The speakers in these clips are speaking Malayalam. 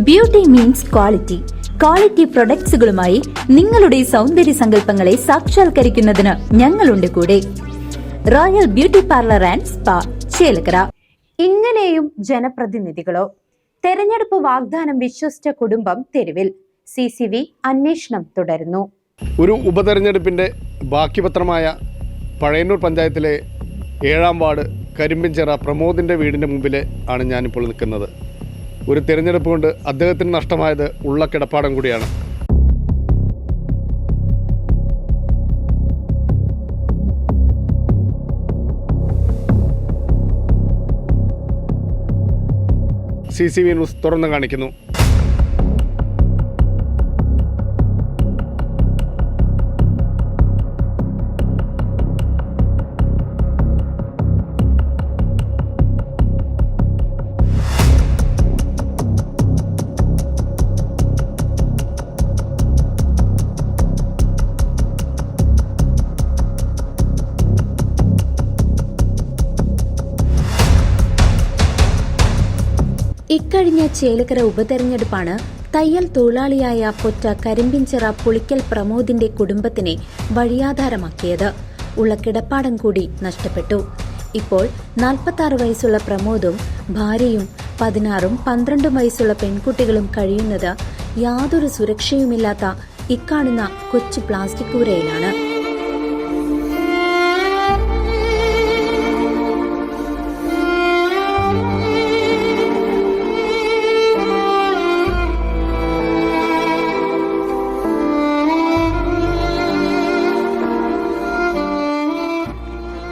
Beauty means quality. ക്വാളിറ്റി പ്രൊഡക്ട്സുകളുമായി നിങ്ങളുടെ സൗന്ദര്യ സങ്കല്പങ്ങളെ സാക്ഷാത്കരിക്കുന്നതിന് ഞങ്ങളുണ്ട് കൂടെ. Royal beauty parlour and spa, Chelakkara. ഇങ്ങനെയും ജനപ്രതിനിധികളോ? തെരഞ്ഞെടുപ്പ് വാഗ്ദാനം വിശ്വസിച്ച കുടുംബം തെരുവിൽ. CCV അന്വേഷണം തുടരുന്നു. ഒരു ഉപതെരഞ്ഞെടുപ്പിന്റെ ബാക്കി പത്രമായ പഴയന്നൂർ പഞ്ചായത്തിലെ 7-ാം വാർഡ് കരിമ്പിൻചിറ പ്രമോദിന്റെ വീടിന്റെ മുമ്പിൽ ആണ് ഞാനിപ്പോൾ നിൽക്കുന്നത്. ഒരു തിരഞ്ഞെടുപ്പ് കൊണ്ട് അദ്ദേഹത്തിന് നഷ്ടമായത് ഉള്ള കിടപ്പാടം കൂടിയാണ്. CCV ന്യൂസ് തുറന്നു കാണിക്കുന്നു. ഇക്കഴിഞ്ഞ ചേലക്കര ഉപതെരഞ്ഞെടുപ്പാണ് തയ്യൽ തൊഴിലാളിയായ പൊറ്റ കരിമ്പിൻചിറ പുളിക്കൽ പ്രമോദിന്റെ കുടുംബത്തിനെ വഴിയാധാരമാക്കിയത്. ഉള്ള കിടപ്പാടം കൂടി നഷ്ടപ്പെട്ടു. ഇപ്പോൾ 46 വയസ്സുള്ള പ്രമോദും ഭാര്യയും 16ഉം 12ഉം വയസ്സുള്ള പെൺകുട്ടികളും കഴിയുന്നത് യാതൊരു സുരക്ഷയുമില്ലാത്ത ഇക്കാണുന്ന കൊച്ചു പ്ലാസ്റ്റിക് കൂരയിലാണ്.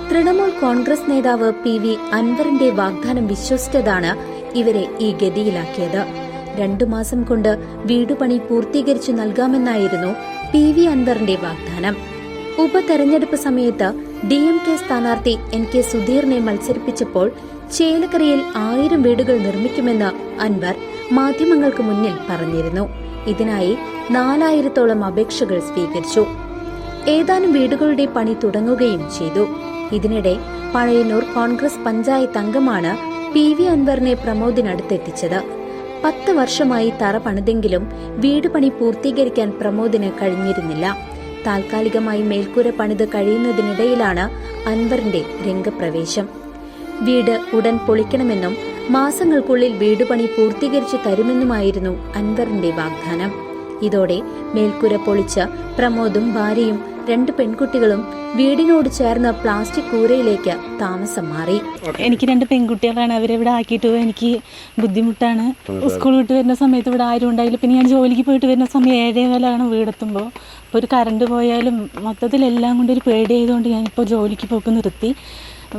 തൃണമൂൽ കോൺഗ്രസ് നേതാവ് PV അൻവറിന്റെ വാഗ്ദാനം വിശ്വസിച്ചതാണ് ഇവരെ ഈ ഗതിയിലാക്കിയത്. 2 മാസം കൊണ്ട് വീടുപണി പൂർത്തീകരിച്ചു നൽകാമെന്നായിരുന്നു PV അൻവറിന്റെ വാഗ്ദാനം. ഉപതെരഞ്ഞെടുപ്പ് സമയത്ത് DMK സ്ഥാനാർത്ഥി NK സുധീറിനെ മത്സരിപ്പിച്ചപ്പോൾ ചേലക്കരയിൽ 1000 വീടുകൾ നിർമ്മിക്കുമെന്ന് അൻവർ മാധ്യമങ്ങൾക്ക് മുന്നിൽ പറഞ്ഞിരുന്നു. ഇതിനായി 4000-ഓളം അപേക്ഷകൾ സ്വീകരിച്ചു. ഏതാനും വീടുകളുടെ പണി തുടങ്ങുകയും ചെയ്തു. ഇതിനിടെ പഴയന്നൂർ കോൺഗ്രസ് പഞ്ചായത്ത് അംഗമാണ് PV അൻവറിനെ പ്രമോദിനടുത്തെത്തിച്ചത്. 10 വർഷമായി തറ പണിതെങ്കിലും വീട് പണി പൂർത്തീകരിക്കാൻ പ്രമോദിന് കഴിഞ്ഞിരുന്നില്ല. താൽക്കാലികമായി മേൽക്കൂര പണിത് കഴിയുന്നതിനിടയിലാണ് അൻവറിന്റെ രംഗപ്രവേശം. വീട് ഉടൻ പൊളിക്കണമെന്നും മാസങ്ങൾക്കുള്ളിൽ വീടുപണി പൂർത്തീകരിച്ചു തരുമെന്നുമായിരുന്നു അൻവറിന്റെ വാഗ്ദാനം. ഇതോടെ മേൽക്കൂര പൊളിച്ച് പ്രമോദും ഭാര്യയും 2 പെൺകുട്ടികളും വീടിനോട് ചേർന്ന പ്ലാസ്റ്റിക് കൂരയിലേക്ക് താമസം മാറി. എനിക്ക് 2 പെൺകുട്ടികളാണ്. അവരെവിടെ ആക്കിയിട്ട് എനിക്ക് ബുദ്ധിമുട്ടാണ്. സ്കൂൾ വിട്ട് വരുന്ന സമയത്ത് ഇവിടെ ആരും ഉണ്ടായില്ല. പിന്നെ ഞാൻ ജോലിക്ക് പോയിട്ട് വരുന്ന സമയം 7:15 വീടെത്തുമ്പോൾ ഇപ്പോൾ ഒരു കറണ്ട് പോയാലും മൊത്തത്തിലെല്ലാം കൊണ്ട് ഒരു പേടിയായതുകൊണ്ട് ഞാനിപ്പോൾ ജോലിക്ക് പോക്ക് നിർത്തി.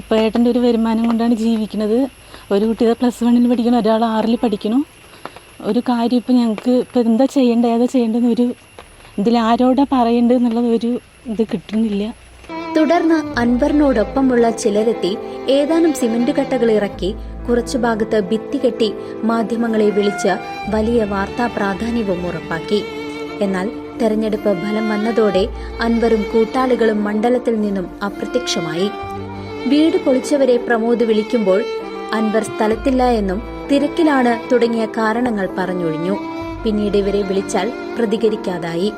ഇപ്പോൾ ഏട്ടൻ്റെ ഒരു വരുമാനം കൊണ്ടാണ് ജീവിക്കുന്നത്. ഒരു കുട്ടി +1 പഠിക്കണം, ഒരാൾ 6 പഠിക്കണം. ഒരു കാര്യം ഇപ്പോൾ ഞങ്ങൾക്ക് ഇപ്പോൾ എന്താ ചെയ്യേണ്ടത്, ഏതാ ചെയ്യേണ്ടതെന്ന് ഒരു ഇതിലാരോടാ പറയേണ്ടതെന്നുള്ളത് ഒരു ഇത് കിട്ടുന്നില്ല. തുടർന്ന് അൻവറിനോടൊപ്പമുള്ള ചിലരെത്തി ഏതാനും സിമന്റ് കട്ടകൾ ഇറക്കി കുറച്ചു ഭാഗത്ത് ഭിത്തി കെട്ടി മാധ്യമങ്ങളെ വിളിച്ച് വലിയ വാർത്താ പ്രാധാന്യവും ഉറപ്പാക്കി. എന്നാൽ തെരഞ്ഞെടുപ്പ് ഫലം വന്നതോടെ അൻവറും കൂട്ടാളികളും മണ്ഡലത്തിൽ നിന്നും അപ്രത്യക്ഷമായി. വീട് പൊളിച്ചവരെ പ്രമോദ് വിളിക്കുമ്പോൾ അൻവർ സ്ഥലത്തില്ല എന്നും തിരക്കിലാണ് തുടങ്ങിയ കാരണങ്ങൾ പറഞ്ഞൊഴിഞ്ഞു. പിന്നീട് ഇവരെ വിളിച്ചാൽ പ്രതികരിക്കാതായി.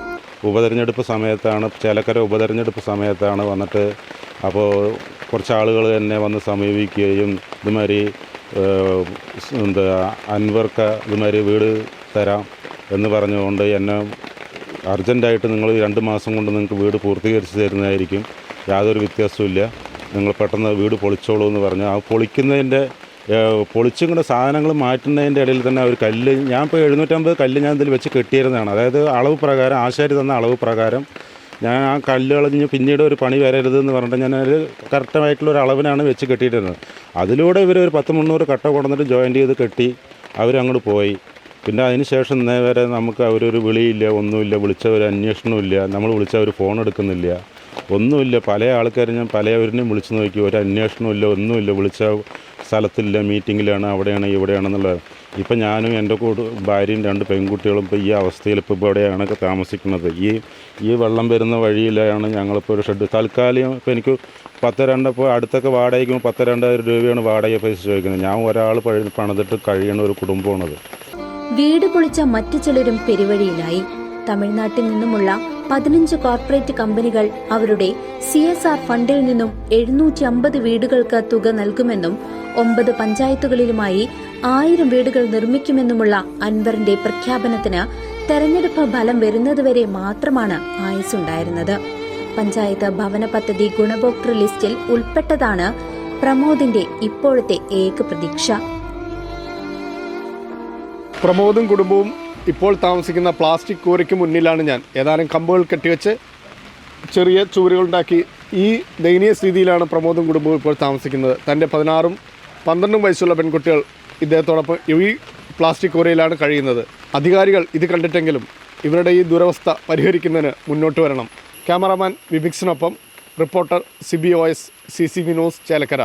ഉപതെരഞ്ഞെടുപ്പ് സമയത്താണ്, ചേലക്കര ഉപതെരഞ്ഞെടുപ്പ് സമയത്താണ് വന്നിട്ട്. അപ്പോൾ കുറച്ച് ആളുകൾ എന്നെ വന്ന് സമീപിക്കുകയും ഇതുമാതിരി അൻവർക്ക് ഇതുമാതിരി വീട് തരാം എന്ന് പറഞ്ഞുകൊണ്ട് എന്നെ അർജൻറ്റായിട്ട് നിങ്ങൾ 2 മാസം കൊണ്ട് നിങ്ങൾക്ക് വീട് പൂർത്തീകരിച്ച് തരുന്നതായിരിക്കും, യാതൊരു വ്യത്യാസവും, നിങ്ങൾ പെട്ടെന്ന് വീട് പൊളിച്ചോളൂ എന്ന് പറഞ്ഞു. ആ പൊളിക്കുന്നതിൻ്റെ പൊളിച്ചും കൂടെ സാധനങ്ങൾ മാറ്റുന്നതിൻ്റെ ഇടയിൽ തന്നെ ഒരു കല്ല്, ഞാൻ ഇപ്പോൾ 750 കല്ല് ഞാൻ ഇതിൽ വെച്ച് കെട്ടിയിരുന്നതാണ്. അതായത് അളവ് പ്രകാരം, ആശാരി തന്ന അളവ് പ്രകാരം ഞാൻ ആ കല്ല് കളഞ്ഞ് പിന്നീട് ഒരു പണി വരരുതെന്ന് പറഞ്ഞിട്ട് ഞാനൊരു കറക്റ്റായിട്ടുള്ളൊരു അളവിനാണ് വെച്ച് കെട്ടിയിരുന്നത്. അതിലൂടെ ഇവർ ഒരു 10-300 കട്ട കൊണ്ടുവന്നിട്ട് ജോയിൻ്റ് ചെയ്ത് കെട്ടി അവരങ്ങോട്ട് പോയി. പിന്നെ അതിന് ശേഷം ഇന്നേ വരെ നമുക്ക് അവരൊരു വിളിയില്ല, ഒന്നുമില്ല, വിളിച്ചവർ അന്വേഷണമില്ല, നമ്മൾ വിളിച്ചവർ ഫോൺ എടുക്കുന്നില്ല, ഒന്നുമില്ല. പല ആൾക്കാരും ഞാൻ പലവരിനെയും വിളിച്ചു നോക്കി, ഒരു അന്വേഷണമില്ല, ഒന്നുമില്ല. വിളിച്ച സ്ഥലത്തില്ല, മീറ്റിങ്ങിലാണ്, അവിടെയാണ്, ഇവിടെയാണെന്നുള്ളത്. ഇപ്പം ഞാനും എൻ്റെ ഭാര്യയും 2 പെൺകുട്ടികളും ഇപ്പോൾ ഈ അവസ്ഥയിൽ ഇപ്പോൾ ഇവിടെയാണ് താമസിക്കുന്നത്. ഈ വെള്ളം വരുന്ന വഴിയിലാണ് ഞങ്ങളിപ്പോൾ ഒരു ഷെഡ് താൽക്കാലികം. ഇപ്പോൾ എനിക്ക് 10-2 ഇപ്പോൾ അടുത്തൊക്കെ വാടകയ്ക്കും 10-2000 രൂപയാണ് വാടക പൈസ ചോദിക്കുന്നത്. ഞാൻ ഒരാൾ പണിതിട്ട് കഴിയുന്ന ഒരു കുടുംബമാണത്. വീട് പൊളിച്ച മറ്റു ചിലരും പെരുവഴിയിലായി. തമിഴ്നാട്ടിൽ നിന്നുമുള്ള 15 കോർപ്പറേറ്റ് കമ്പനികൾ അവരുടെ CSR ഫണ്ടിൽ നിന്നും 750 വീടുകൾക്ക് തുക നൽകുമെന്നും 9 പഞ്ചായത്തുകളിലുമായി 1000 വീടുകൾ നിർമ്മിക്കുമെന്നുമുള്ള അൻവറിന്റെ പ്രഖ്യാപനത്തിന് തെരഞ്ഞെടുപ്പ് ഫലം വരുന്നതുവരെ മാത്രമാണ് ആയുസ്സുണ്ടായിരുന്നത്. പഞ്ചായത്ത് ഭവന പദ്ധതി ഗുണഭോക്തൃ ലിസ്റ്റിൽ ഉൾപ്പെട്ടതാണ് പ്രമോദിന്റെ ഇപ്പോഴത്തെ ഏക പ്രതീക്ഷ. പ്രമോദും കുടുംബവും ഇപ്പോൾ താമസിക്കുന്ന പ്ലാസ്റ്റിക് കൂരയ്ക്ക് മുന്നിലാണ് ഞാൻ. ഏതാനും കമ്പുകൾ കെട്ടിവെച്ച് ചെറിയ ചുവരുകളുണ്ടാക്കി ഈ ദയനീയ സ്ഥിതിയിലാണ് പ്രമോദും കുടുംബവും ഇപ്പോൾ താമസിക്കുന്നത്. തൻ്റെ 16ഉം 12ഉം വയസ്സുള്ള പെൺകുട്ടികൾ ഇദ്ദേഹത്തോടൊപ്പം ഈ പ്ലാസ്റ്റിക് കൂരയിലാണ് കഴിയുന്നത്. അധികാരികൾ ഇത് കണ്ടിട്ടെങ്കിലും ഇവരുടെ ഈ ദുരവസ്ഥ പരിഹരിക്കുന്നതിന് മുന്നോട്ട് വരണം. ക്യാമറാമാൻ വിഭിക്സിനൊപ്പം reporter CBOS CCV news Chelakkara.